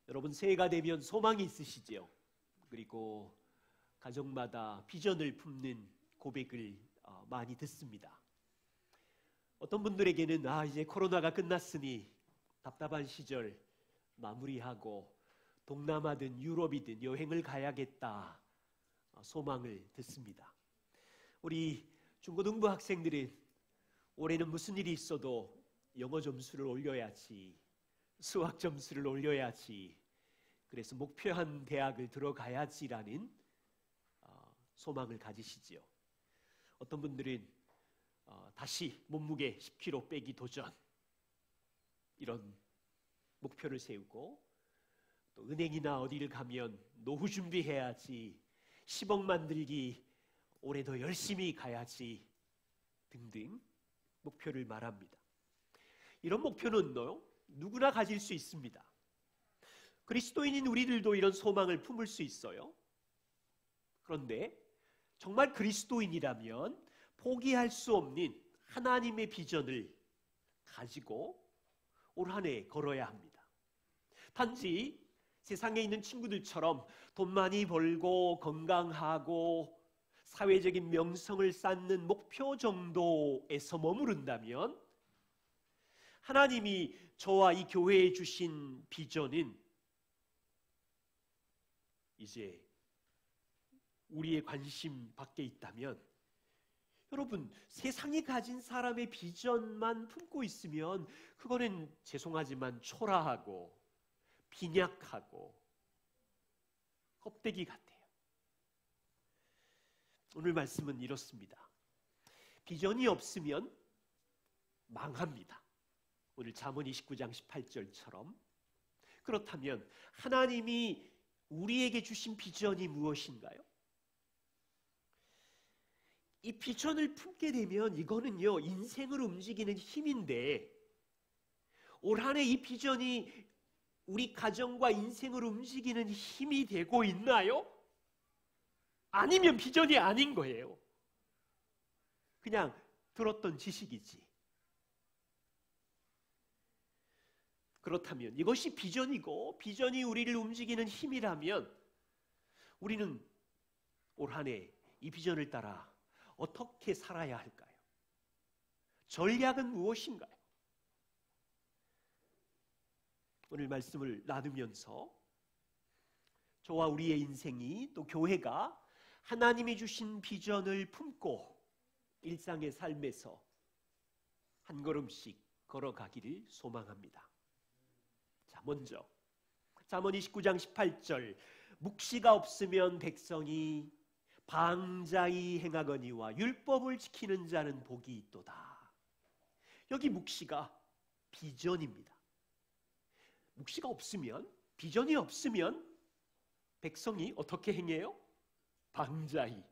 여러분, 새해가 되면 소망이 있으시죠? 그리고 가정마다 비전을 품는 고백을 많이 듣습니다. 어떤 분들에게는 이제 코로나가 끝났으니 답답한 시절 마무리하고 동남아든 유럽이든 여행을 가야겠다 소망을 듣습니다. 우리 중고등부 학생들은 올해는 무슨 일이 있어도 영어 점수를 올려야지, 수학 점수를 올려야지, 그래서 목표한 대학을 들어가야지라는 소망을 가지시지요. 어떤 분들은 다시 몸무게 10kg 빼기 도전, 이런 목표를 세우고, 또 은행이나 어디를 가면 노후 준비해야지, 10억 만들기 올해 더 열심히 가야지 등등 목표를 말합니다. 이런 목표는 누구나 가질 수 있습니다. 그리스도인인 우리들도 이런 소망을 품을 수 있어요. 그런데 정말 그리스도인이라면 포기할 수 없는 하나님의 비전을 가지고 올 한 해 걸어야 합니다. 단지 세상에 있는 친구들처럼 돈 많이 벌고 건강하고 사회적인 명성을 쌓는 목표 정도에서 머무른다면 하나님이 저와 이 교회에 주신 비전은 이제 우리의 관심 밖에 있다면, 여러분, 세상이 가진 사람의 비전만 품고 있으면 그거는 죄송하지만 초라하고 빈약하고 껍데기 같아요. 오늘 말씀은 이렇습니다. 비전이 없으면 망합니다. 오늘 잠언 29장 18절처럼. 그렇다면 하나님이 우리에게 주신 비전이 무엇인가요? 이 비전을 품게 되면 이거는요, 인생을 움직이는 힘인데, 올 한 해 이 비전이 우리 가정과 인생을 움직이는 힘이 되고 있나요? 아니면 비전이 아닌 거예요. 그냥 들었던 지식이지. 그렇다면 이것이 비전이고 비전이 우리를 움직이는 힘이라면 우리는 올 한 해 이 비전을 따라 어떻게 살아야 할까요? 전략은 무엇인가요? 오늘 말씀을 나누면서 저와 우리의 인생이, 또 교회가 하나님이 주신 비전을 품고 일상의 삶에서 한 걸음씩 걸어가기를 소망합니다. 자, 먼저 잠언 29장 18절, 묵시가 없으면 백성이 방자히 행하거니와 율법을 지키는 자는 복이 있도다. 여기 묵시가 비전입니다. 묵시가 없으면, 비전이 없으면 백성이 어떻게 행해요? 방자히.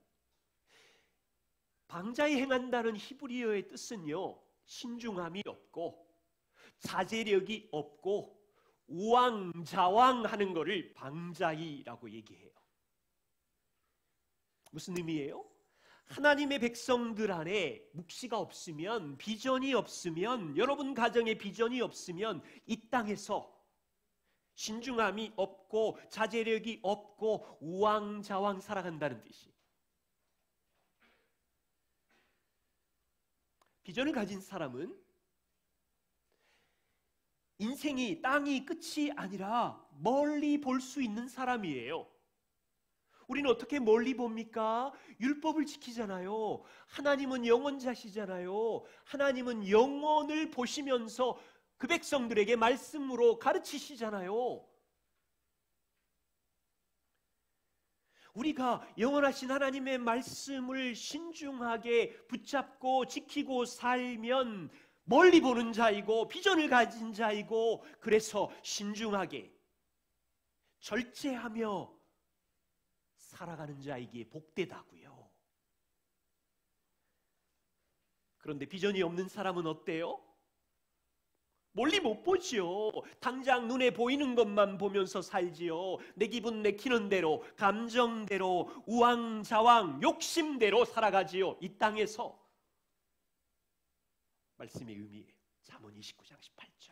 방자히 행한다는 히브리어의 뜻은요, 신중함이 없고 자제력이 없고 우왕좌왕하는 것을 방자히라고 얘기해요. 무슨 의미예요? 하나님의 백성들 안에 묵시가 없으면, 비전이 없으면, 여러분 가정에 비전이 없으면 이 땅에서 신중함이 없고 자제력이 없고 우왕좌왕 살아간다는 뜻이. 비전을 가진 사람은 인생이, 땅이 끝이 아니라 멀리 볼 수 있는 사람이에요. 우리는 어떻게 멀리 봅니까? 율법을 지키잖아요. 하나님은 영원자시잖아요. 하나님은 영원을 보시면서 그 백성들에게 말씀으로 가르치시잖아요. 우리가 영원하신 하나님의 말씀을 신중하게 붙잡고 지키고 살면 멀리 보는 자이고 비전을 가진 자이고, 그래서 신중하게 절제하며 살아가는 자에게 복되다고요. 그런데 비전이 없는 사람은 어때요? 멀리 못 보지요. 당장 눈에 보이는 것만 보면서 살지요. 내 기분 내키는 대로, 감정대로, 우왕좌왕, 욕심대로 살아가지요. 이 땅에서. 말씀의 의미예요. 잠언 29장 18절.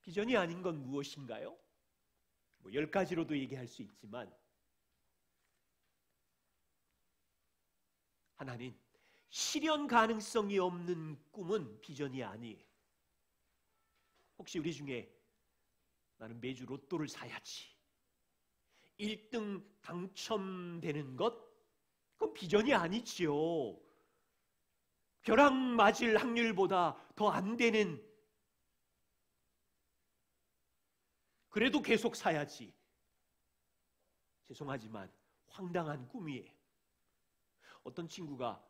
비전이 아닌 건 무엇인가요? 10가지로도 얘기할 수 있지만 하나는 실현 가능성이 없는 꿈은 비전이 아니에요. 혹시 우리 중에 나는 매주 로또를 사야지, 1등 당첨되는 것? 그건 비전이 아니지요. 벼락 맞을 확률보다 더 안 되는, 그래도 계속 사야지. 죄송하지만 황당한 꿈이에요. 어떤 친구가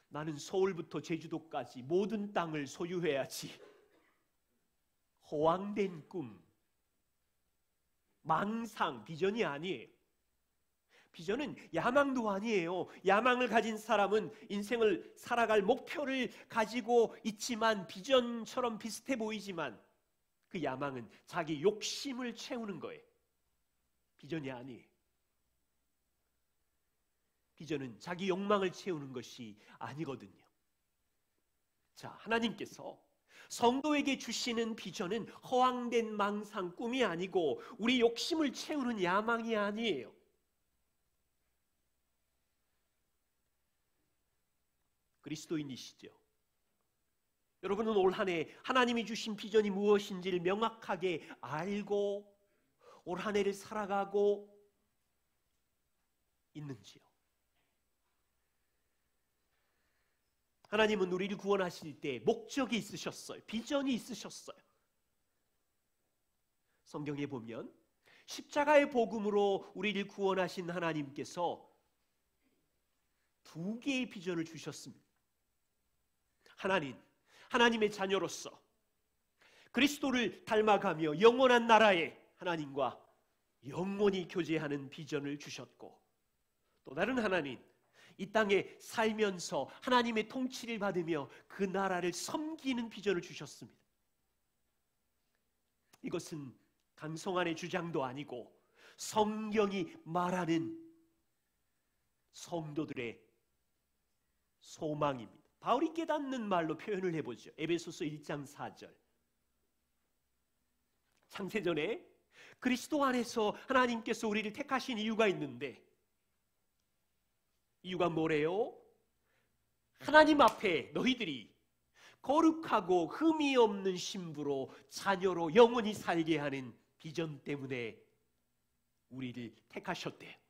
나는 서울부터 제주도까지 모든 땅을 소유해야지. 허황된 꿈, 망상, 비전이 아니에요. 비전은 야망도 아니에요. 야망을 가진 사람은 인생을 살아갈 목표를 가지고 있지만 비전처럼 비슷해 보이지만 그 야망은 자기 욕심을 채우는 거예요. 비전이 아니에요. 비전은 자기 욕망을 채우는 것이 아니거든요. 자, 하나님께서 성도에게 주시는 비전은 허황된 망상, 꿈이 아니고 우리 욕심을 채우는 야망이 아니에요. 그리스도인이시죠? 여러분은 올 한 해 하나님이 주신 비전이 무엇인지를 명확하게 알고 올 한 해를 살아가고 있는지요? 하나님은 우리를 구원하실 때 목적이 있으셨어요. 비전이 있으셨어요. 성경에 보면 십자가의 복음으로 우리를 구원하신 하나님께서 2개의 비전을 주셨습니다. 하나는 하나님의 자녀로서 그리스도를 닮아가며 영원한 나라에 하나님과 영원히 교제하는 비전을 주셨고, 또 다른 하나는 이 땅에 살면서 하나님의 통치를 받으며 그 나라를 섬기는 비전을 주셨습니다. 이것은 강성한의 주장도 아니고 성경이 말하는 성도들의 소망입니다. 바울이 깨닫는 말로 표현을 해보죠. 에베소서 1장 4절. 창세전에 그리스도 안에서 하나님께서 우리를 택하신 이유가 있는데, 이유가 뭐래요? 하나님 앞에 너희들이 거룩하고 흠이 없는 신부로 자녀로 영원히 살게 하는 비전 때문에 우리를 택하셨대요.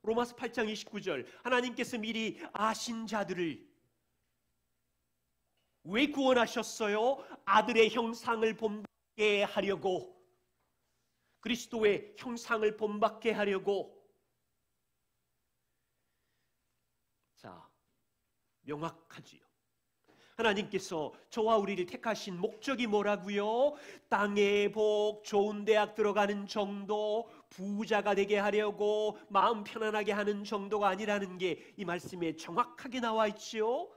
로마서 8장 29절, 하나님께서 미리 아신 자들을 왜 구원하셨어요? 아들의 형상을 본받게 하려고, 그리스도의 형상을 본받게 하려고. 자, 명확하지요. 하나님께서 저와 우리를 택하신 목적이 뭐라고요? 땅의 복, 좋은 대학 들어가는 정도, 부자가 되게 하려고 마음 편안하게 하는 정도가 아니라는 게 이 말씀에 정확하게 나와 있지요.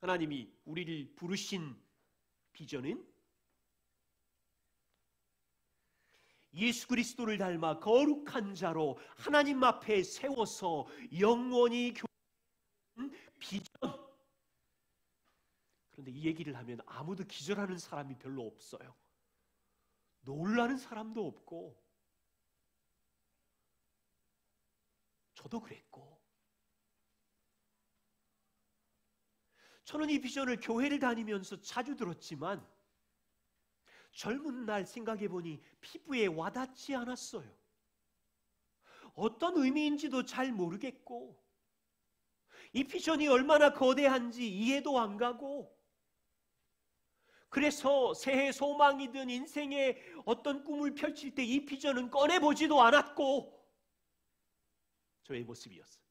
하나님이 우리를 부르신 비전은 예수 그리스도를 닮아 거룩한 자로 하나님 앞에 세워서 영원히 교회하는 비전. 그런데 이 얘기를 하면 아무도 기절하는 사람이 별로 없어요. 놀라는 사람도 없고, 저도 그랬고. 저는 이 비전을 교회를 다니면서 자주 들었지만 젊은 날 생각해보니 피부에 와닿지 않았어요. 어떤 의미인지도 잘 모르겠고, 이 비전이 얼마나 거대한지 이해도 안 가고, 그래서 새해 소망이든 인생의 어떤 꿈을 펼칠 때 이 비전은 꺼내보지도 않았고, 저의 모습이었어요.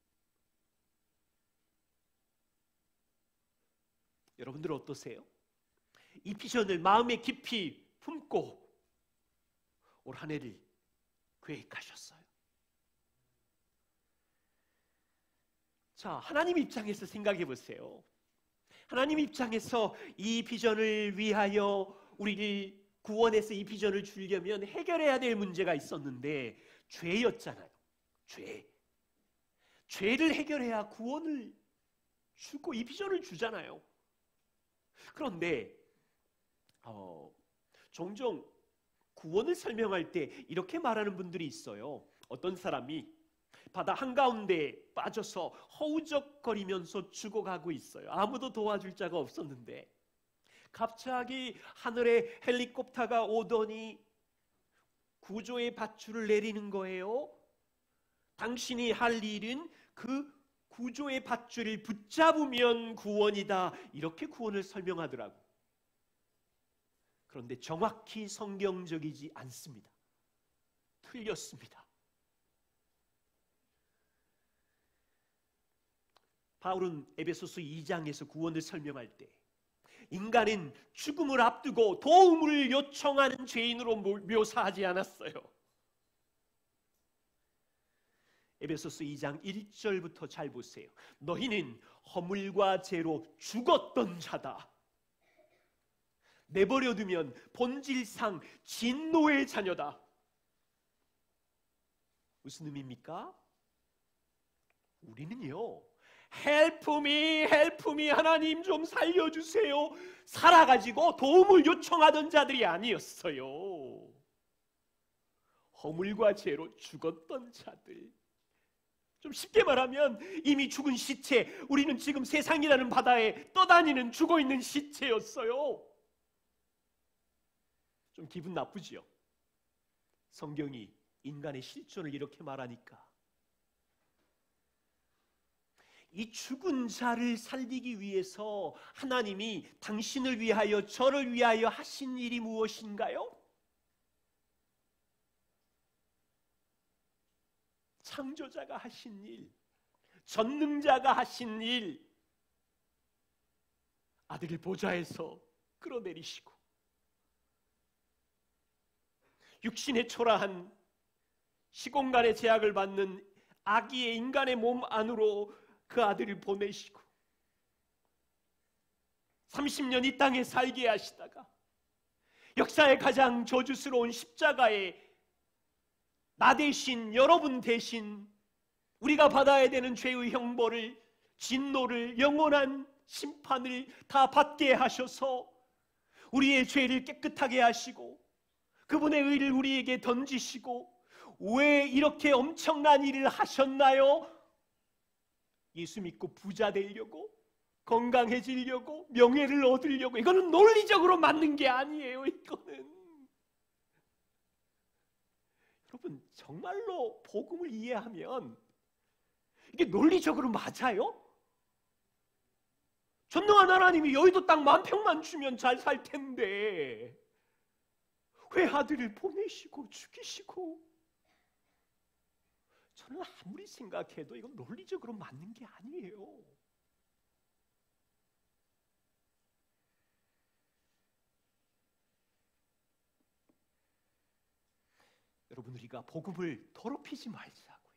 여러분들 어떠세요? 이 비전을 마음에 깊이 품고 올 한 해를 계획하셨어요? 자, 하나님 입장에서 생각해 보세요. 하나님 입장에서 이 비전을 위하여 우리를 구원해서 이 비전을 주려면 해결해야 될 문제가 있었는데 죄였잖아요. 죄를 해결해야 구원을 주고 이 비전을 주잖아요. 그런데 종종 구원을 설명할 때 이렇게 말하는 분들이 있어요. 어떤 사람이 바다 한가운데 빠져서 허우적거리면서 죽어가고 있어요. 아무도 도와줄 자가 없었는데 갑자기 하늘에 헬리콥터가 오더니 구조의 밧줄을 내리는 거예요. 당신이 할 일은 그 구조의 밧줄을 붙잡으면 구원이다. 이렇게 구원을 설명하더라고. 그런데 정확히 성경적이지 않습니다. 틀렸습니다. 바울은 에베소서 2장에서 구원을 설명할 때 인간은 죽음을 앞두고 도움을 요청하는 죄인으로 묘사하지 않았어요. 에베소서 2장 1절부터 잘 보세요. 너희는 허물과 죄로 죽었던 자다. 내버려두면 본질상 진노의 자녀다. 무슨 의미입니까? 우리는요, Help me, 하나님 좀 살려주세요. 살아가지고 도움을 요청하던 자들이 아니었어요. 허물과 죄로 죽었던 자들. 좀 쉽게 말하면 이미 죽은 시체, 우리는 지금 세상이라는 바다에 떠다니는 죽어있는 시체였어요. 좀 기분 나쁘지요? 성경이 인간의 실존을 이렇게 말하니까. 이 죽은 자를 살리기 위해서 하나님이 당신을 위하여 저를 위하여 하신 일이 무엇인가요? 창조자가 하신 일, 전능자가 하신 일, 아들을 보좌에서 끌어내리시고 육신의 초라한 시공간의 제약을 받는 아기의 인간의 몸 안으로 그 아들을 보내시고 30년 이 땅에 살게 하시다가 역사의 가장 저주스러운 십자가에 나 대신, 여러분 대신 우리가 받아야 되는 죄의 형벌을, 진노를, 영원한 심판을 다 받게 하셔서 우리의 죄를 깨끗하게 하시고 그분의 의를 우리에게 던지시고 왜 이렇게 엄청난 일을 하셨나요? 예수 믿고 부자 되려고, 건강해지려고, 명예를 얻으려고. 이거는 논리적으로 맞는 게 아니에요. 이거는 여러분 정말로 복음을 이해하면 이게 논리적으로 맞아요? 전능한 하나님이 여의도 땅 10,000평만 주면 잘 살 텐데 왜 아들을 보내시고 죽이시고? 저는 아무리 생각해도 이건 논리적으로 맞는 게 아니에요. 여러분, 우리가 복음을 더럽히지 말자고요.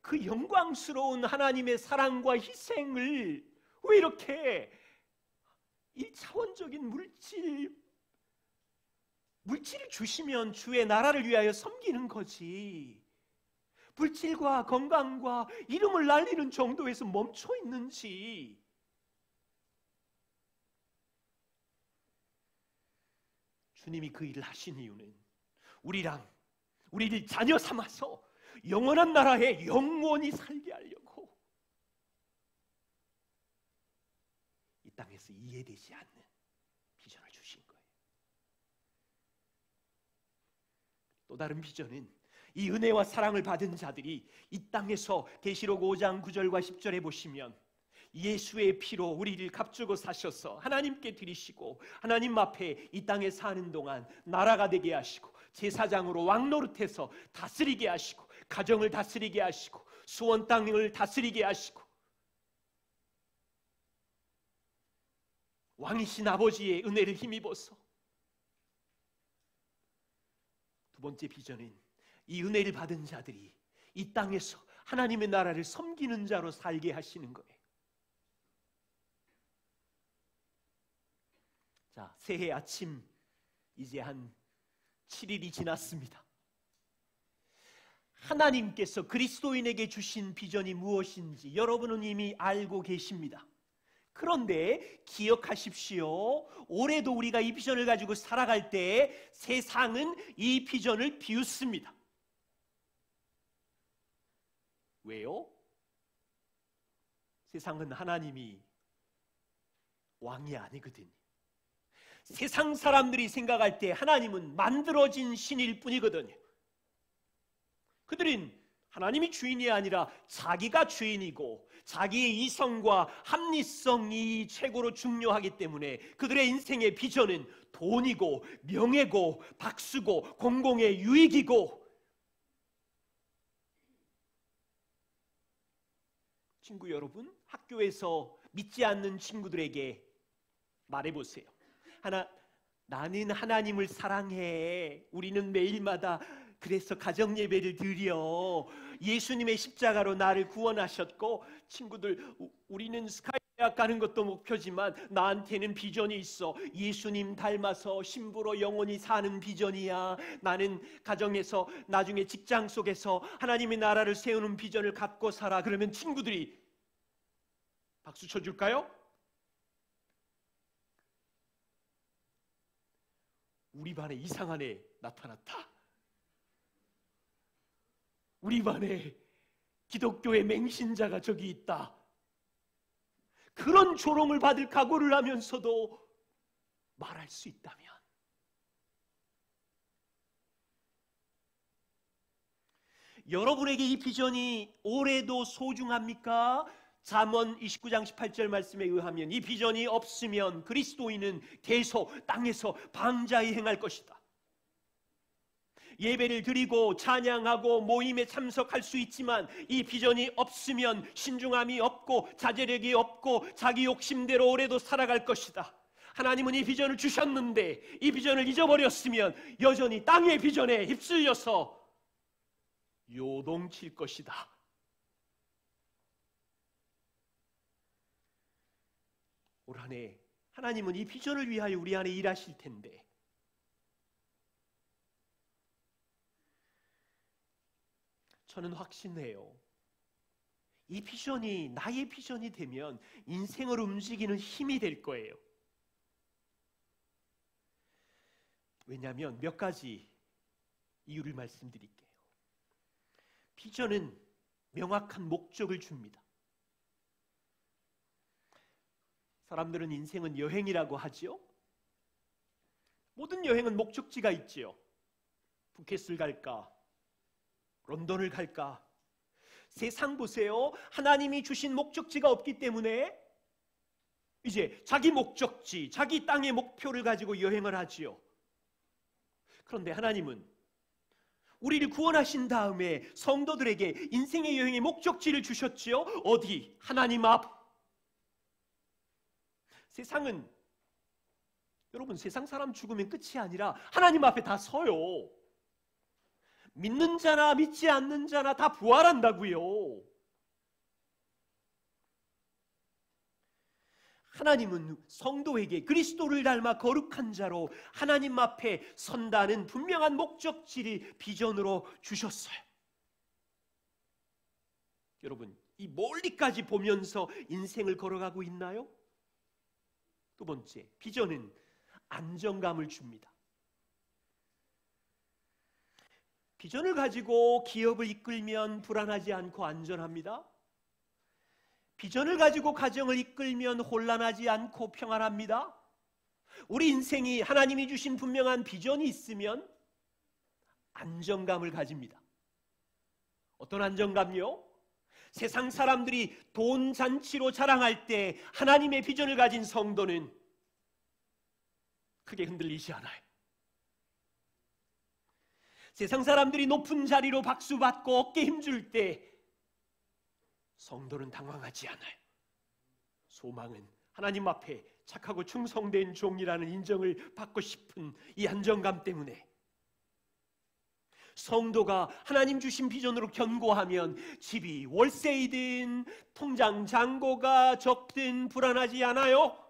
그 영광스러운 하나님의 사랑과 희생을 왜 이렇게 1차원적인 물질을 주시면 주의 나라를 위하여 섬기는 거지, 물질과 건강과 이름을 날리는 정도에서 멈춰 있는지. 주님이 그 일을 하신 이유는 우리를 자녀 삼아서 영원한 나라에 영원히 살게 하려고 이 땅에서 이해되지 않는 비전을 주신 거예요. 또 다른 비전은 이 은혜와 사랑을 받은 자들이 이 땅에서 계시록 5장 9절과 10절에 보시면 예수의 피로 우리를 값주고 사셔서 하나님께 드리시고 하나님 앞에 이 땅에 사는 동안 나라가 되게 하시고 제사장으로 왕노릇해서 다스리게 하시고 가정을 다스리게 하시고 수원 땅을 다스리게 하시고 왕이신 아버지의 은혜를 힘입어서. 두 번째 비전은 이 은혜를 받은 자들이 이 땅에서 하나님의 나라를 섬기는 자로 살게 하시는 거예요. 자, 새해 아침 이제 한 7일이 지났습니다. 하나님께서 그리스도인에게 주신 비전이 무엇인지 여러분은 이미 알고 계십니다. 그런데 기억하십시오. 올해도 우리가 이 비전을 가지고 살아갈 때 세상은 이 비전을 비웃습니다. 왜요? 세상은 하나님이 왕이 아니거든요. 세상 사람들이 생각할 때 하나님은 만들어진 신일 뿐이거든요. 그들은 하나님이 주인이 아니라 자기가 주인이고 자기의 이성과 합리성이 최고로 중요하기 때문에 그들의 인생의 비전은 돈이고 명예고 박수고 공공의 유익이고. 친구 여러분, 학교에서 믿지 않는 친구들에게 말해보세요. 나는 하나님을 사랑해. 우리는 매일마다 그래서 가정 예배를 드려. 예수님의 십자가로 나를 구원하셨고, 친구들, 우리는 스카이 대학 가는 것도 목표지만 나한테는 비전이 있어. 예수님 닮아서 신부로 영원히 사는 비전이야. 나는 가정에서 나중에 직장 속에서 하나님의 나라를 세우는 비전을 갖고 살아. 그러면 친구들이 박수 쳐줄까요? 우리 반에 이상한 애 나타났다. 우리 반에 기독교의 맹신자가 저기 있다. 그런 조롱을 받을 각오를 하면서도 말할 수 있다면, 여러분에게 이 비전이 올해도 소중합니까? 잠언 29장 18절 말씀에 의하면 이 비전이 없으면 그리스도인은 계속 땅에서 방자히 행할 것이다. 예배를 드리고 찬양하고 모임에 참석할 수 있지만 이 비전이 없으면 신중함이 없고 자제력이 없고 자기 욕심대로 올해도 살아갈 것이다. 하나님은 이 비전을 주셨는데 이 비전을 잊어버렸으면 여전히 땅의 비전에 휩쓸려서 요동칠 것이다. 올 한 해 하나님은 이 비전을 위하여 우리 안에 일하실 텐데, 저는 확신해요. 이 비전이 나의 비전이 되면 인생을 움직이는 힘이 될 거예요. 왜냐하면 몇 가지 이유를 말씀드릴게요. 비전은 명확한 목적을 줍니다. 사람들은 인생은 여행이라고 하지요. 모든 여행은 목적지가 있지요. 푸켓을 갈까? 런던을 갈까? 세상 보세요. 하나님이 주신 목적지가 없기 때문에 이제 자기 목적지, 자기 땅의 목표를 가지고 여행을 하지요. 그런데 하나님은 우리를 구원하신 다음에 성도들에게 인생의 여행의 목적지를 주셨지요. 어디? 하나님 앞. 세상은, 여러분, 세상 사람 죽으면 끝이 아니라 하나님 앞에 다 서요. 믿는 자나 믿지 않는 자나 다 부활한다고요. 하나님은 성도에게 그리스도를 닮아 거룩한 자로 하나님 앞에 선다는 분명한 목적지를 비전으로 주셨어요. 여러분, 이 멀리까지 보면서 인생을 걸어가고 있나요? 두 번째, 비전은 안정감을 줍니다. 비전을 가지고 기업을 이끌면 불안하지 않고 안전합니다. 비전을 가지고 가정을 이끌면 혼란하지 않고 평안합니다. 우리 인생이 하나님이 주신 분명한 비전이 있으면 안정감을 가집니다. 어떤 안정감요? 세상 사람들이 돈 잔치로 자랑할 때 하나님의 비전을 가진 성도는 크게 흔들리지 않아요. 세상 사람들이 높은 자리로 박수받고 어깨 힘줄 때 성도는 당황하지 않아요. 소망은 하나님 앞에 착하고 충성된 종이라는 인정을 받고 싶은 이 안정감 때문에 성도가 하나님 주신 비전으로 견고하면 집이 월세이든 통장 잔고가 적든 불안하지 않아요.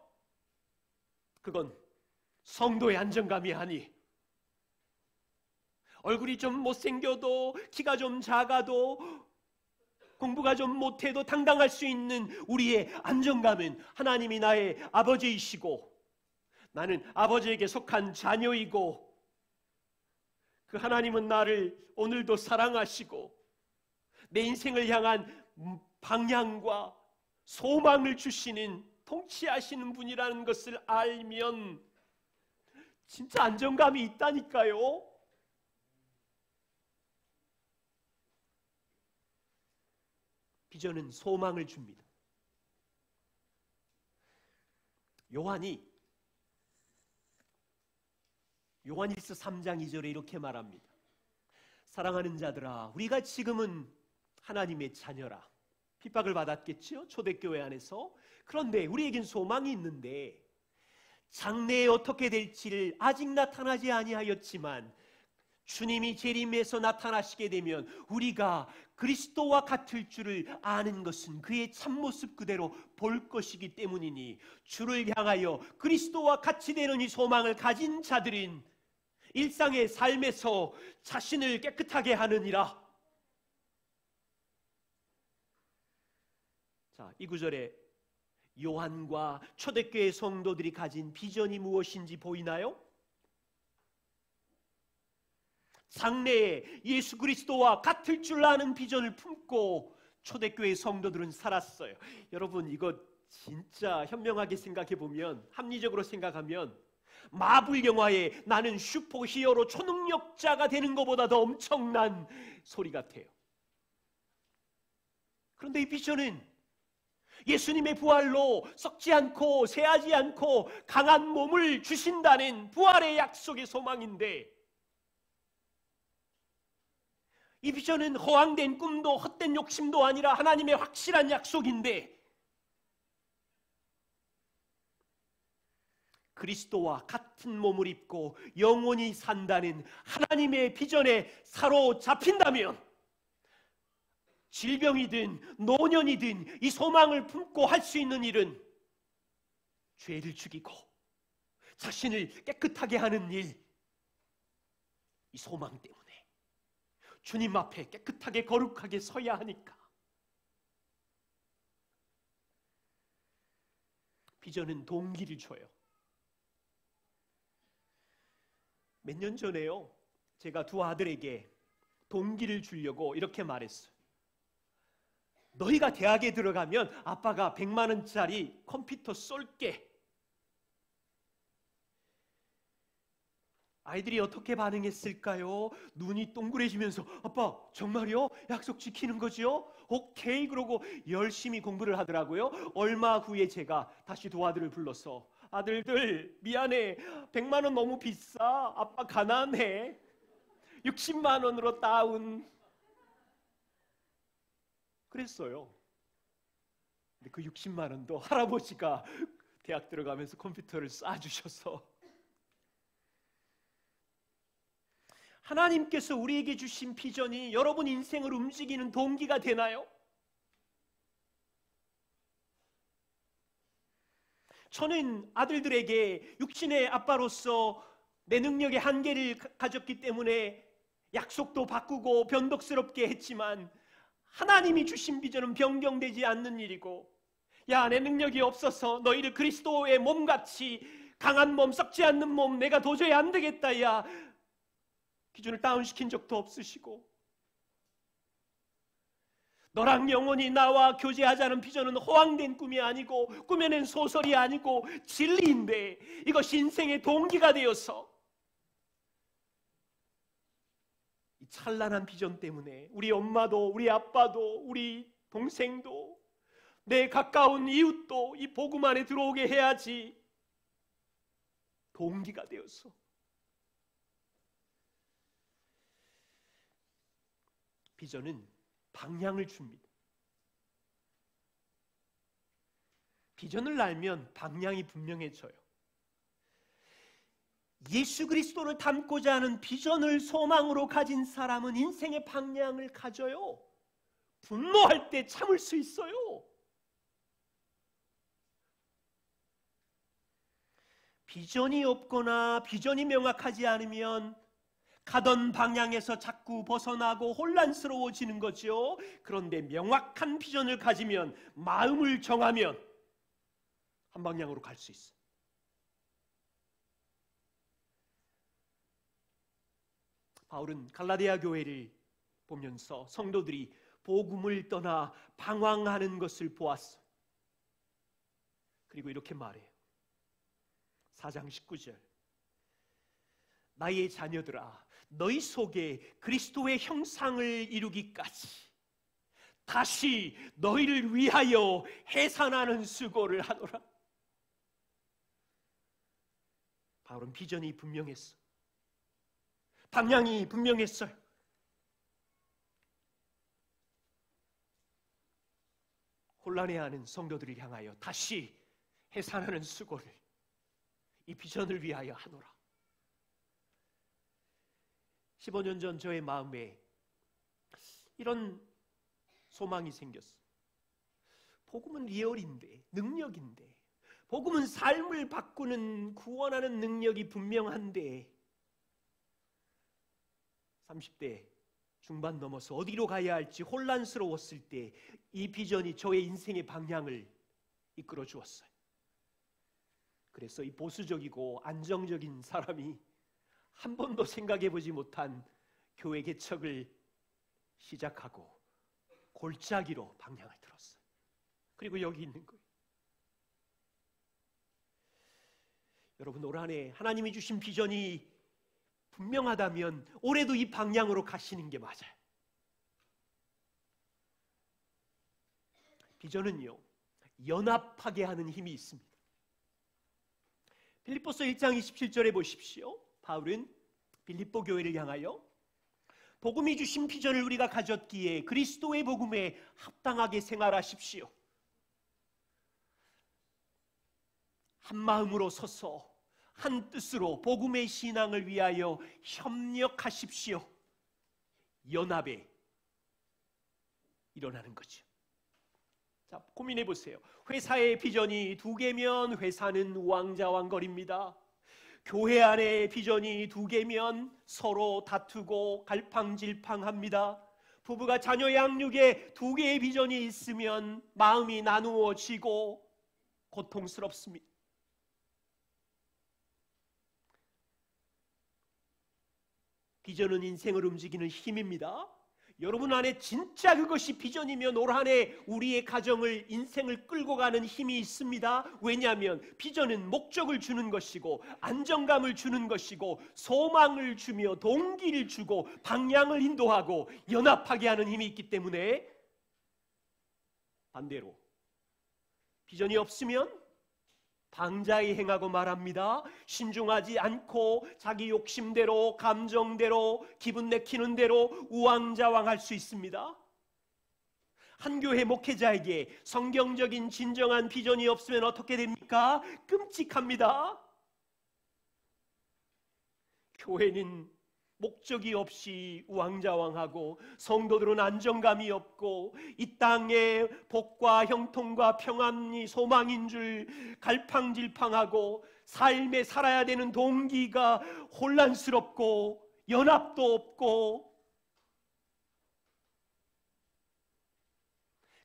그건 성도의 안정감이 아니, 얼굴이 좀 못생겨도 키가 좀 작아도 공부가 좀 못해도 당당할 수 있는 우리의 안정감은 하나님이 나의 아버지이시고 나는 아버지에게 속한 자녀이고 그 하나님은 나를 오늘도 사랑하시고 내 인생을 향한 방향과 소망을 주시는 통치하시는 분이라는 것을 알면 진짜 안정감이 있다니까요. 비전은 소망을 줍니다. 요한일서 3장 2절에 이렇게 말합니다. 사랑하는 자들아, 우리가 지금은 하나님의 자녀라. 핍박을 받았겠죠? 초대교회 안에서. 그런데 우리에겐 소망이 있는데 장래에 어떻게 될지를 아직 나타나지 아니하였지만 주님이 재림해서 나타나시게 되면 우리가 그리스도와 같을 줄을 아는 것은 그의 참모습 그대로 볼 것이기 때문이니 주를 향하여 그리스도와 같이 되는 이 소망을 가진 자들은 일상의 삶에서 자신을 깨끗하게 하느니라. 자, 이 구절에 요한과 초대교회 성도들이 가진 비전이 무엇인지 보이나요? 장래에 예수 그리스도와 같을 줄 아는 비전을 품고 초대교회 성도들은 살았어요. 여러분, 이거 진짜 현명하게 생각해 보면, 합리적으로 생각하면 마블 영화에 나는 슈퍼히어로 초능력자가 되는 것보다 더 엄청난 소리 같아요. 그런데 이 비전은 예수님의 부활로 썩지 않고 새하지 않고 강한 몸을 주신다는 부활의 약속의 소망인데, 이 비전은 허황된 꿈도 헛된 욕심도 아니라 하나님의 확실한 약속인데, 그리스도와 같은 몸을 입고 영원히 산다는 하나님의 비전에 사로잡힌다면 질병이든 노년이든 이 소망을 품고 할 수 있는 일은 죄를 죽이고 자신을 깨끗하게 하는 일, 이 소망 때문에 주님 앞에 깨끗하게 거룩하게 서야 하니까. 비전은 동기를 줘요. 몇 년 전에요, 제가 두 아들에게 동기를 주려고 이렇게 말했어요. 너희가 대학에 들어가면 아빠가 100만 원짜리 컴퓨터 쏠게. 아이들이 어떻게 반응했을까요? 눈이 동그래지면서 아빠 정말요? 약속 지키는 거지요? 오케이 그러고 열심히 공부를 하더라고요. 얼마 후에 제가 다시 두 아들을 불러서 아들들 미안해, 100만 원 너무 비싸. 아빠 가난해. 60만 원으로 다운. 그랬어요. 근데 그 60만 원도 할아버지가 대학 들어가면서 컴퓨터를 쏴주셔서. 하나님께서 우리에게 주신 비전이 여러분 인생을 움직이는 동기가 되나요? 저는 아들들에게 육신의 아빠로서 내 능력의 한계를 가졌기 때문에 약속도 바꾸고 변덕스럽게 했지만, 하나님이 주신 비전은 변경되지 않는 일이고, 야, 내 능력이 없어서 너희를 그리스도의 몸같이 강한 몸, 썩지 않는 몸, 내가 도저히 안 되겠다, 야, 기준을 다운시킨 적도 없으시고, 너랑 영원히 나와 교제하자는 비전은 허황된 꿈이 아니고 꾸며낸 소설이 아니고 진리인데, 이것이 인생의 동기가 되어서 이 찬란한 비전 때문에 우리 엄마도 우리 아빠도 우리 동생도 내 가까운 이웃도 이 복음 안에 들어오게 해야지 동기가 되어서. 비전은 방향을 줍니다. 비전을 알면 방향이 분명해져요. 예수 그리스도를 닮고자 하는 비전을 소망으로 가진 사람은 인생의 방향을 가져요. 분노할 때 참을 수 있어요. 비전이 없거나 비전이 명확하지 않으면 가던 방향에서 자꾸 벗어나고 혼란스러워지는 거죠. 그런데 명확한 비전을 가지면, 마음을 정하면 한 방향으로 갈 수 있어요. 바울은 갈라디아 교회를 보면서 성도들이 복음을 떠나 방황하는 것을 보았어. 그리고 이렇게 말해요. 4장 19절. 나의 자녀들아, 너희 속에 그리스도의 형상을 이루기까지 다시 너희를 위하여 해산하는 수고를 하노라. 바울은 비전이 분명했어. 방향이 분명했어요. 혼란해하는 성도들을 향하여 다시 해산하는 수고를 이 비전을 위하여 하노라. 15년 전 저의 마음에 이런 소망이 생겼어요. 복음은 리얼인데, 능력인데, 복음은 삶을 바꾸는, 구원하는 능력이 분명한데 30대 중반 넘어서 어디로 가야 할지 혼란스러웠을 때 이 비전이 저의 인생의 방향을 이끌어 주었어요. 그래서 이 보수적이고 안정적인 사람이 한 번도 생각해 보지 못한 교회 개척을 시작하고 골짜기로 방향을 들었어요. 그리고 여기 있는 거예요. 여러분, 올 한 해 하나님이 주신 비전이 분명하다면 올해도 이 방향으로 가시는 게 맞아요. 비전은요, 연합하게 하는 힘이 있습니다. 빌립보서 1장 27절에 보십시오. 바울은 빌립보 교회를 향하여 복음이 주신 비전을 우리가 가졌기에 그리스도의 복음에 합당하게 생활하십시오. 한 마음으로 서서 한 뜻으로 복음의 신앙을 위하여 협력하십시오. 연합에 일어나는 거죠. 자, 고민해 보세요. 회사의 비전이 2개면 회사는 우왕좌왕거립니다. 교회 안에 비전이 2개면 서로 다투고 갈팡질팡합니다. 부부가 자녀 양육에 2개의 비전이 있으면 마음이 나누어지고 고통스럽습니다. 비전은 인생을 움직이는 힘입니다. 여러분 안에 진짜 그것이 비전이면 올 한 해 우리의 가정을, 인생을 끌고 가는 힘이 있습니다. 왜냐하면 비전은 목적을 주는 것이고 안정감을 주는 것이고 소망을 주며 동기를 주고 방향을 인도하고 연합하게 하는 힘이 있기 때문에, 반대로 비전이 없으면 방자히 행하고 말합니다. 신중하지 않고 자기 욕심대로, 감정대로, 기분 내키는 대로 우왕좌왕할 수 있습니다. 한 교회 목회자에게 성경적인 진정한 비전이 없으면 어떻게 됩니까? 끔찍합니다. 교회는 목적이 없이 우왕좌왕하고 성도들은 안정감이 없고 이 땅에 복과 형통과 평안이 소망인 줄 갈팡질팡하고 삶에 살아야 되는 동기가 혼란스럽고 연합도 없고,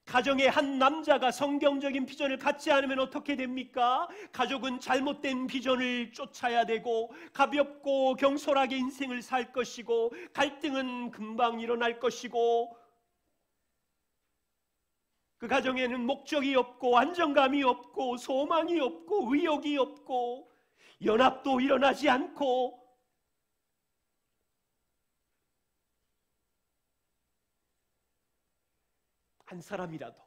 가정의 한 남자가 성경적인 비전을 갖지 않으면 어떻게 됩니까? 가족은 잘못된 비전을 쫓아야 되고 가볍고 경솔하게 인생을 살 것이고 갈등은 금방 일어날 것이고, 그 가정에는 목적이 없고 안정감이 없고 소망이 없고 의욕이 없고 연합도 일어나지 않고, 한 사람이라도,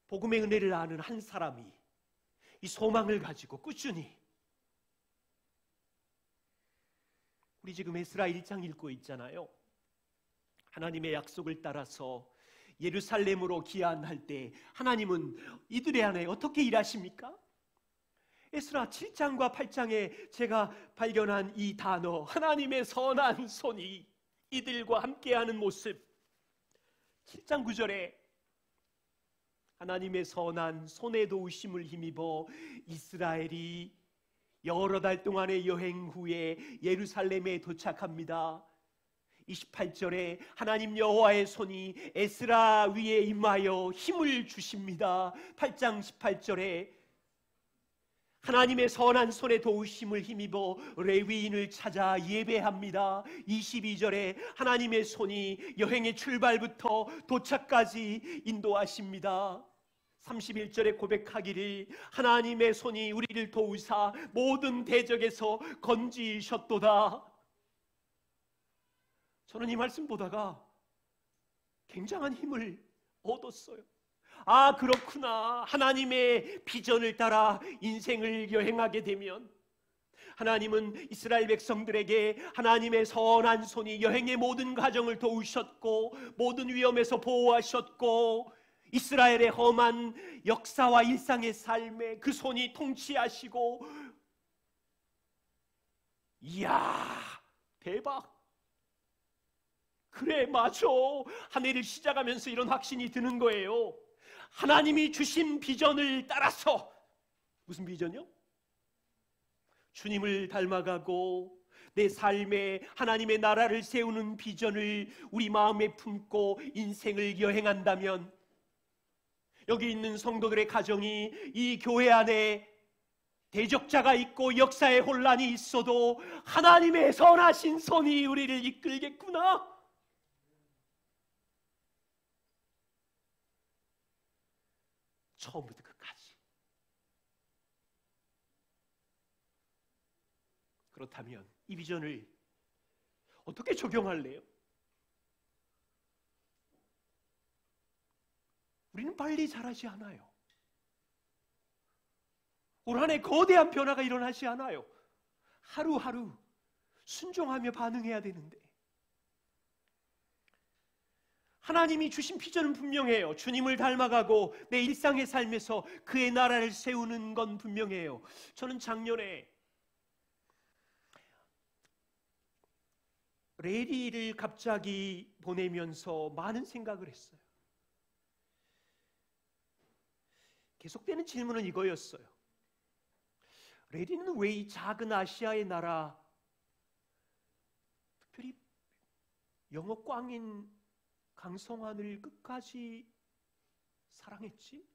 복음의 은혜를 아는 한 사람이 이 소망을 가지고 꾸준히, 우리 지금 에스라 1장 읽고 있잖아요. 하나님의 약속을 따라서 예루살렘으로 귀환할 때 하나님은 이들의 안에 어떻게 일하십니까? 에스라 7장과 8장에 제가 발견한 이 단어, 하나님의 선한 손이 이들과 함께하는 모습, 7장 9절에 하나님의 선한 손에 도우심을 힘입어 이스라엘이 여러 달 동안의 여행 후에 예루살렘에 도착합니다. 28절에 하나님 여호와의 손이 에스라 위에 임하여 힘을 주십니다. 8장 18절에 하나님의 선한 손에 도우심을 힘입어 레위인을 찾아 예배합니다. 22절에 하나님의 손이 여행의 출발부터 도착까지 인도하십니다. 31절에 고백하기를 하나님의 손이 우리를 도우사 모든 대적에서 건지셨도다. 저는 이 말씀 보다가 굉장한 힘을 얻었어요. 아, 그렇구나. 하나님의 비전을 따라 인생을 여행하게 되면 하나님은 이스라엘 백성들에게 하나님의 선한 손이 여행의 모든 과정을 도우셨고 모든 위험에서 보호하셨고 이스라엘의 험한 역사와 일상의 삶에 그 손이 통치하시고, 이야, 대박. 그래, 맞아. 한 해를 시작하면서 이런 확신이 드는 거예요. 하나님이 주신 비전을 따라서, 무슨 비전이요? 주님을 닮아가고 내 삶에 하나님의 나라를 세우는 비전을 우리 마음에 품고 인생을 여행한다면, 여기 있는 성도들의 가정이 이 교회 안에 대적자가 있고 역사의 혼란이 있어도 하나님의 선하신 손이 우리를 이끌겠구나. 처음부터 끝까지. 그렇다면 이 비전을 어떻게 적용할래요? 우리는 빨리 자라지 않아요. 올 한 해 거대한 변화가 일어나지 않아요. 하루하루 순종하며 반응해야 되는데, 하나님이 주신 비전은 분명해요. 주님을 닮아가고 내 일상의 삶에서 그의 나라를 세우는 건 분명해요. 저는 작년에 레리를 갑자기 보내면서 많은 생각을 했어요. 계속되는 질문은 이거였어요. 레리는 왜 이 작은 아시아의 나라, 특별히 영어 꽝인 강성환을 끝까지 사랑했지?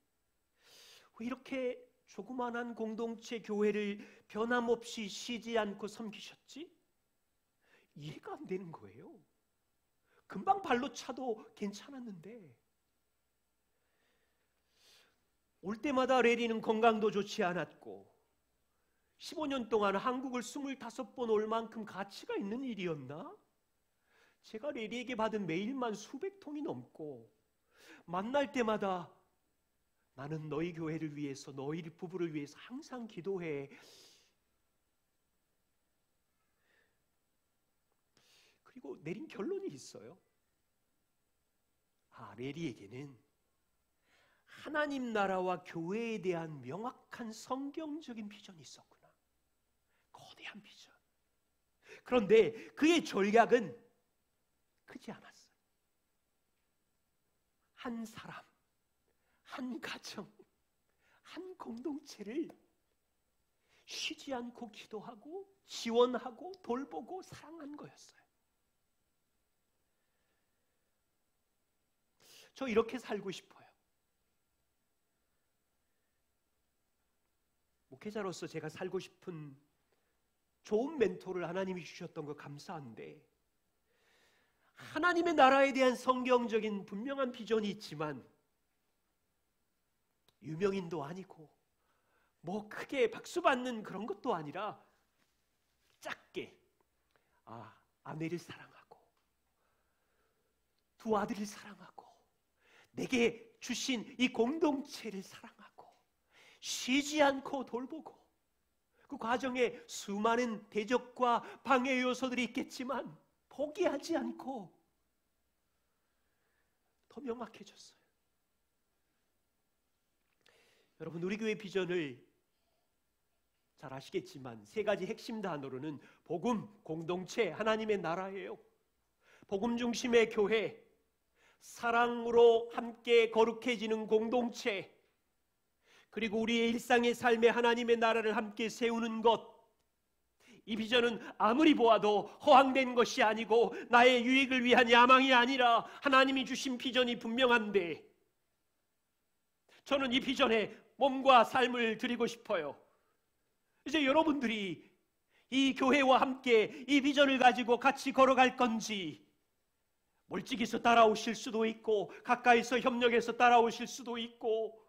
왜 이렇게 조그만한 공동체 교회를 변함없이 쉬지 않고 섬기셨지? 이해가 안 되는 거예요. 금방 발로 차도 괜찮았는데, 올 때마다 레리는 건강도 좋지 않았고 15년 동안 한국을 25번 올 만큼 가치가 있는 일이었나? 제가 레리에게 받은 메일만 수백 통이 넘고, 만날 때마다 나는 너희 교회를 위해서, 너희 부부를 위해서 항상 기도해. 그리고 내린 결론이 있어요. 아, 레리에게는 하나님 나라와 교회에 대한 명확한 성경적인 비전이 있었구나. 거대한 비전. 그런데 그의 전략은 크지 않았어요. 한 사람, 한 가정, 한 공동체를 쉬지 않고 기도하고 지원하고 돌보고 사랑한 거였어요. 저 이렇게 살고 싶어요. 목회자로서 제가 살고 싶은 좋은 멘토를 하나님이 주셨던 거 감사한데, 하나님의 나라에 대한 성경적인 분명한 비전이 있지만 유명인도 아니고 뭐 크게 박수 받는 그런 것도 아니라 작게, 아내를 사랑하고 두 아들을 사랑하고 내게 주신 이 공동체를 사랑하고 쉬지 않고 돌보고, 그 과정에 수많은 대적과 방해 요소들이 있겠지만 포기하지 않고 더 명확해졌어요. 여러분, 우리 교회 비전을 잘 아시겠지만 세 가지 핵심 단어로는 복음, 공동체, 하나님의 나라예요. 복음 중심의 교회, 사랑으로 함께 거룩해지는 공동체, 그리고 우리의 일상의 삶에 하나님의 나라를 함께 세우는 것, 이 비전은 아무리 보아도 허황된 것이 아니고 나의 유익을 위한 야망이 아니라 하나님이 주신 비전이 분명한데, 저는 이 비전에 몸과 삶을 드리고 싶어요. 이제 여러분들이 이 교회와 함께 이 비전을 가지고 같이 걸어갈 건지, 멀찍이서 따라오실 수도 있고 가까이서 협력해서 따라오실 수도 있고,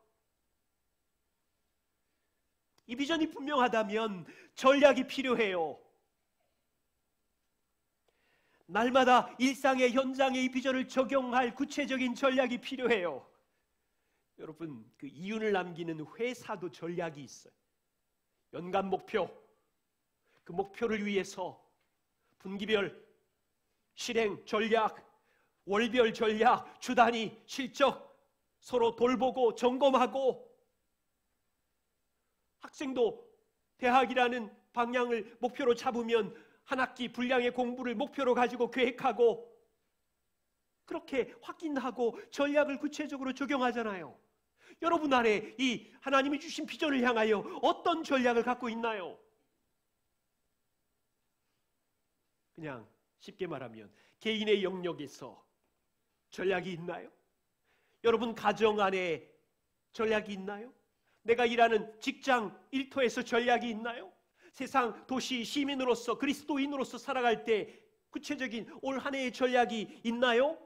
이 비전이 분명하다면 전략이 필요해요. 날마다 일상의 현장에 이 비전을 적용할 구체적인 전략이 필요해요. 여러분, 그 이윤을 남기는 회사도 전략이 있어요. 연간 목표, 그 목표를 위해서 분기별 실행 전략, 월별 전략, 주 단위 실적 서로 돌보고 점검하고, 학생도 대학이라는 방향을 목표로 잡으면 한 학기 분량의 공부를 목표로 가지고 계획하고, 그렇게 확인하고 전략을 구체적으로 적용하잖아요. 여러분 안에 이 하나님이 주신 비전을 향하여 어떤 전략을 갖고 있나요? 그냥 쉽게 말하면 개인의 영역에서 전략이 있나요? 여러분 가정 안에 전략이 있나요? 내가 일하는 직장 일터에서 전략이 있나요? 세상 도시 시민으로서 그리스도인으로서 살아갈 때 구체적인 올 한 해의 전략이 있나요?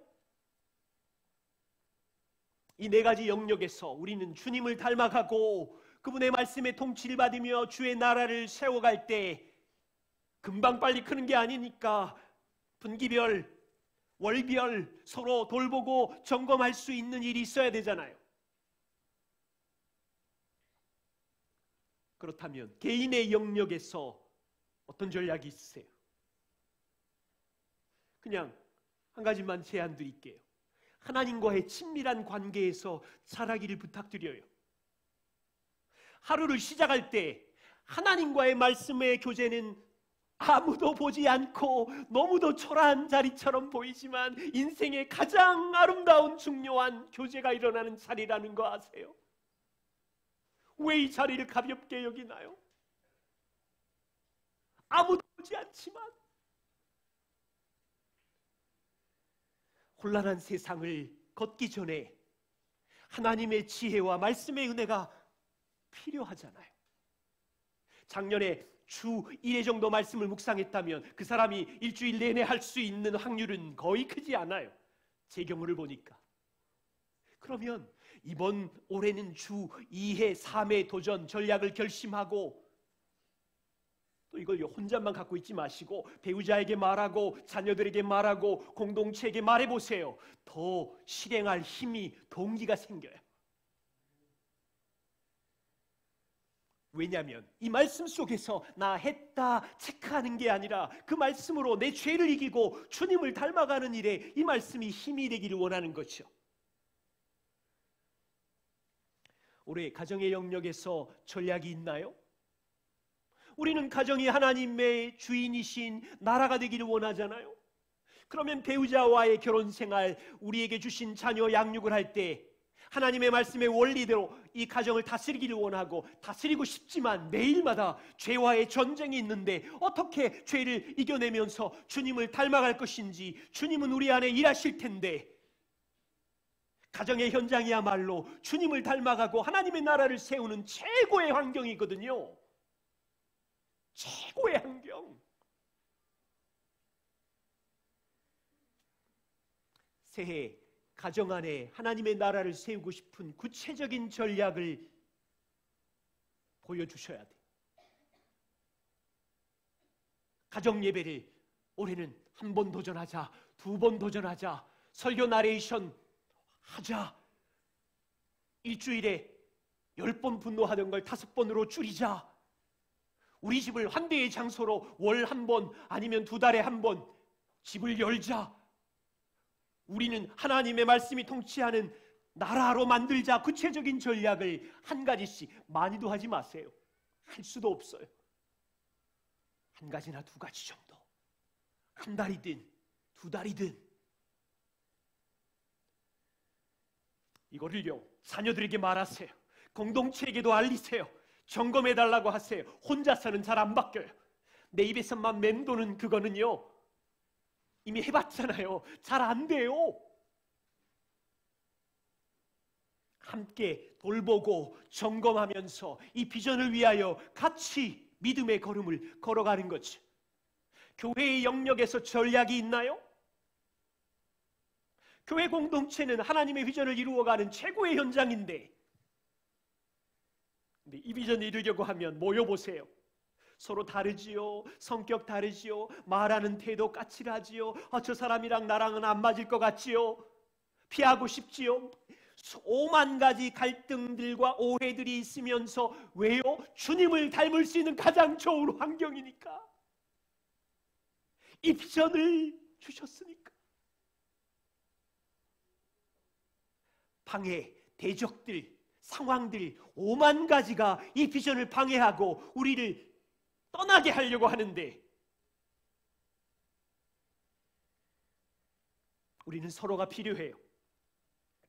이 네 가지 영역에서 우리는 주님을 닮아가고 그분의 말씀에 통치를 받으며 주의 나라를 세워갈 때 금방 빨리 크는 게 아니니까 분기별, 월별 서로 돌보고 점검할 수 있는 일이 있어야 되잖아요. 그렇다면 개인의 영역에서 어떤 전략이 있으세요? 그냥 한 가지만 제안 드릴게요. 하나님과의 친밀한 관계에서 자라기를 부탁드려요. 하루를 시작할 때 하나님과의 말씀의 교제는 아무도 보지 않고 너무도 초라한 자리처럼 보이지만 인생의 가장 아름다운 중요한 교제가 일어나는 자리라는 거 아세요? 왜 이 자리를 가볍게 여기나요? 아무도 보지 않지만 혼란한 세상을 걷기 전에 하나님의 지혜와 말씀의 은혜가 필요하잖아요. 작년에 주 1회 정도 말씀을 묵상했다면 그 사람이 일주일 내내 할 수 있는 확률은 거의 크지 않아요. 제 경우를 보니까. 그러면 이번 올해는 주 2회, 3회 도전 전략을 결심하고, 또 이걸 혼자만 갖고 있지 마시고 배우자에게 말하고 자녀들에게 말하고 공동체에게 말해보세요. 더 실행할 힘이, 동기가 생겨요. 왜냐하면 이 말씀 속에서 나 했다 체크하는 게 아니라 그 말씀으로 내 죄를 이기고 주님을 닮아가는 일에 이 말씀이 힘이 되기를 원하는 거죠. 올해 가정의 영역에서 전략이 있나요? 우리는 가정이 하나님의 주인이신 나라가 되기를 원하잖아요. 그러면 배우자와의 결혼 생활, 우리에게 주신 자녀 양육을 할 때 하나님의 말씀의 원리대로 이 가정을 다스리기를 원하고 다스리고 싶지만 매일마다 죄와의 전쟁이 있는데 어떻게 죄를 이겨내면서 주님을 닮아갈 것인지, 주님은 우리 안에 일하실 텐데, 가정의 현장이야말로 주님을 닮아가고 하나님의 나라를 세우는 최고의 환경이거든요. 최고의 환경. 새해 가정 안에 하나님의 나라를 세우고 싶은 구체적인 전략을 보여주셔야 돼. 가정 예배를 올해는 한 번 도전하자, 2번 도전하자, 설교 나레이션 하자, 일주일에 10번 분노하던 걸 5번으로 줄이자, 우리 집을 환대의 장소로 월 1번 아니면 2달에 1번 집을 열자, 우리는 하나님의 말씀이 통치하는 나라로 만들자. 구체적인 전략을 한 가지씩, 많이도 하지 마세요. 할 수도 없어요. 한 가지나 2가지 정도, 한 달이든 2달이든. 이거를요 자녀들에게 말하세요. 공동체에게도 알리세요. 점검해달라고 하세요. 혼자서는 잘 안 바뀌어요. 내 입에서만 맴도는 그거는요, 이미 해봤잖아요. 잘 안 돼요. 함께 돌보고 점검하면서 이 비전을 위하여 같이 믿음의 걸음을 걸어가는 거죠. 교회의 영역에서 전략이 있나요? 교회 공동체는 하나님의 비전을 이루어가는 최고의 현장인데, 근데 이 비전을 이루려고 하면 모여보세요. 서로 다르지요. 성격 다르지요. 말하는 태도 까칠하지요. 저 사람이랑 나랑은 안 맞을 것 같지요. 피하고 싶지요. 오만 가지 갈등들과 오해들이 있으면서, 왜요? 주님을 닮을 수 있는 가장 좋은 환경이니까. 이 비전을 주셨으니까. 방해, 대적들, 상황들 오만 가지가 이 비전을 방해하고 우리를 떠나게 하려고 하는데, 우리는 서로가 필요해요.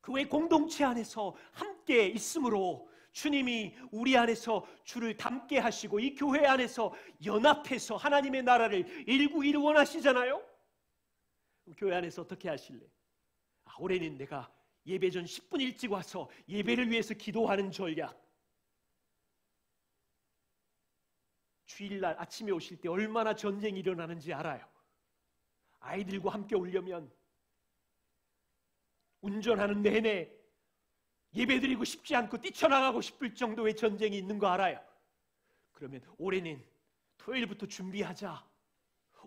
교회 공동체 안에서 함께 있으므로 주님이 우리 안에서 주를 닮게 하시고 이 교회 안에서 연합해서 하나님의 나라를 일구기를 원하시잖아요. 교회 안에서 어떻게 하실래? 올해는 내가 예배 전 10분 일찍 와서 예배를 위해서 기도하는 전략. 주일날 아침에 오실 때 얼마나 전쟁이 일어나는지 알아요. 아이들과 함께 오려면 운전하는 내내 예배드리고 싶지 않고 뛰쳐나가고 싶을 정도의 전쟁이 있는 거 알아요. 그러면 올해는 토요일부터 준비하자.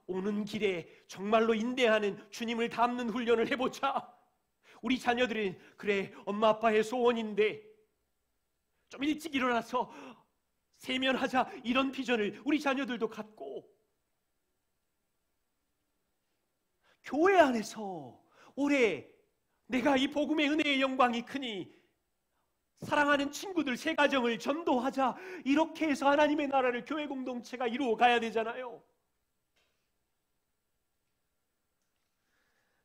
오는 길에 정말로 인내하는 주님을 닮는 훈련을 해보자. 우리 자녀들은 그래, 엄마 아빠의 소원인데 좀 일찍 일어나서 세면하자, 이런 비전을 우리 자녀들도 갖고, 교회 안에서 올해 내가 이 복음의 은혜의 영광이 크니 사랑하는 친구들 세 가정을 전도하자, 이렇게 해서 하나님의 나라를 교회 공동체가 이루어 가야 되잖아요.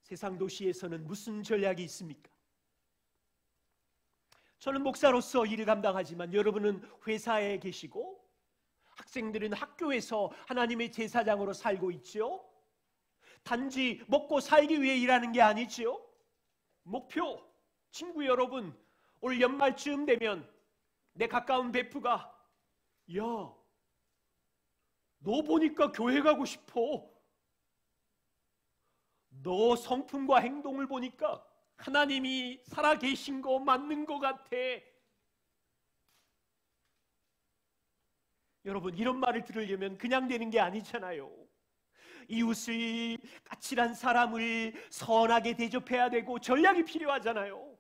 세상 도시에서는 무슨 전략이 있습니까? 저는 목사로서 일을 감당하지만 여러분은 회사에 계시고 학생들은 학교에서 하나님의 제사장으로 살고 있죠. 단지 먹고 살기 위해 일하는 게 아니지요. 목표, 친구 여러분, 올 연말쯤 되면 내 가까운 베프가, 야, 너 보니까 교회 가고 싶어. 너 성품과 행동을 보니까 하나님이 살아계신 거 맞는 것 같아. 여러분, 이런 말을 들으려면 그냥 되는 게 아니잖아요. 이웃을, 까칠한 사람을 선하게 대접해야 되고 전략이 필요하잖아요.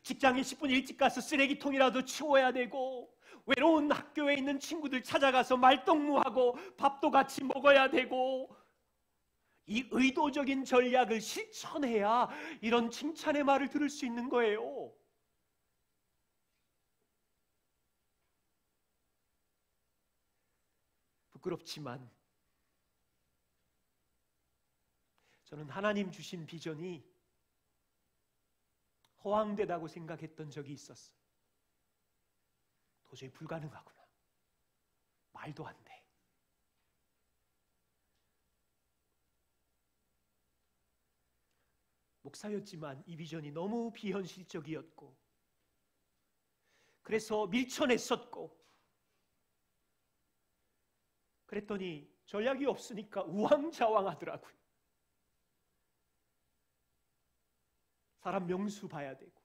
직장에 10분 일찍 가서 쓰레기통이라도 치워야 되고, 외로운 학교에 있는 친구들 찾아가서 말동무하고 밥도 같이 먹어야 되고, 이 의도적인 전략을 실천해야 이런 칭찬의 말을 들을 수 있는 거예요. 부끄럽지만 저는 하나님 주신 비전이 허황되다고 생각했던 적이 있었어요. 도저히 불가능하구나. 말도 안 돼. 목사였지만 이 비전이 너무 비현실적이었고, 그래서 밀쳐냈었고, 그랬더니 전략이 없으니까 우왕좌왕하더라고요. 사람 명수 봐야 되고,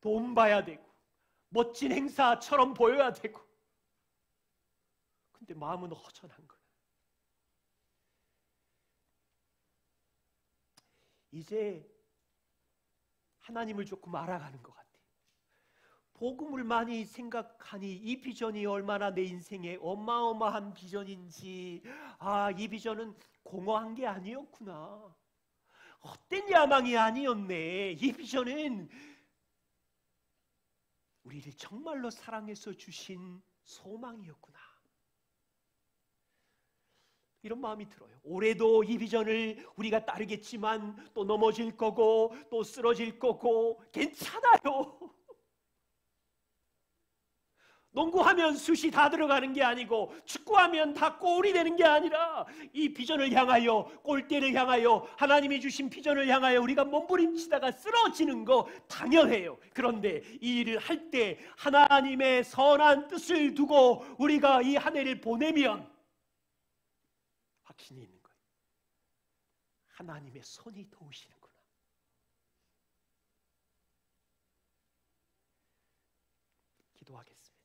돈 봐야 되고, 멋진 행사처럼 보여야 되고, 근데 마음은 허전한 거예요. 이제 하나님을 조금 알아가는 것 같아요. 복음을 많이 생각하니 이 비전이 얼마나 내 인생에 어마어마한 비전인지, 이 비전은 공허한 게 아니었구나. 헛된 야망이 아니었네. 이 비전은 우리를 정말로 사랑해서 주신 소망이었구나. 이런 마음이 들어요. 올해도 이 비전을 우리가 따르겠지만 또 넘어질 거고 또 쓰러질 거고 괜찮아요. 농구하면 슛이 다 들어가는 게 아니고 축구하면 다 골이 되는 게 아니라 이 비전을 향하여, 골대를 향하여, 하나님이 주신 비전을 향하여 우리가 몸부림치다가 쓰러지는 거 당연해요. 그런데 이 일을 할 때 하나님의 선한 뜻을 두고 우리가 이 한 해를 보내면 확신이 있는 거예요. 하나님의 손이 도우시는구나. 기도하겠습니다.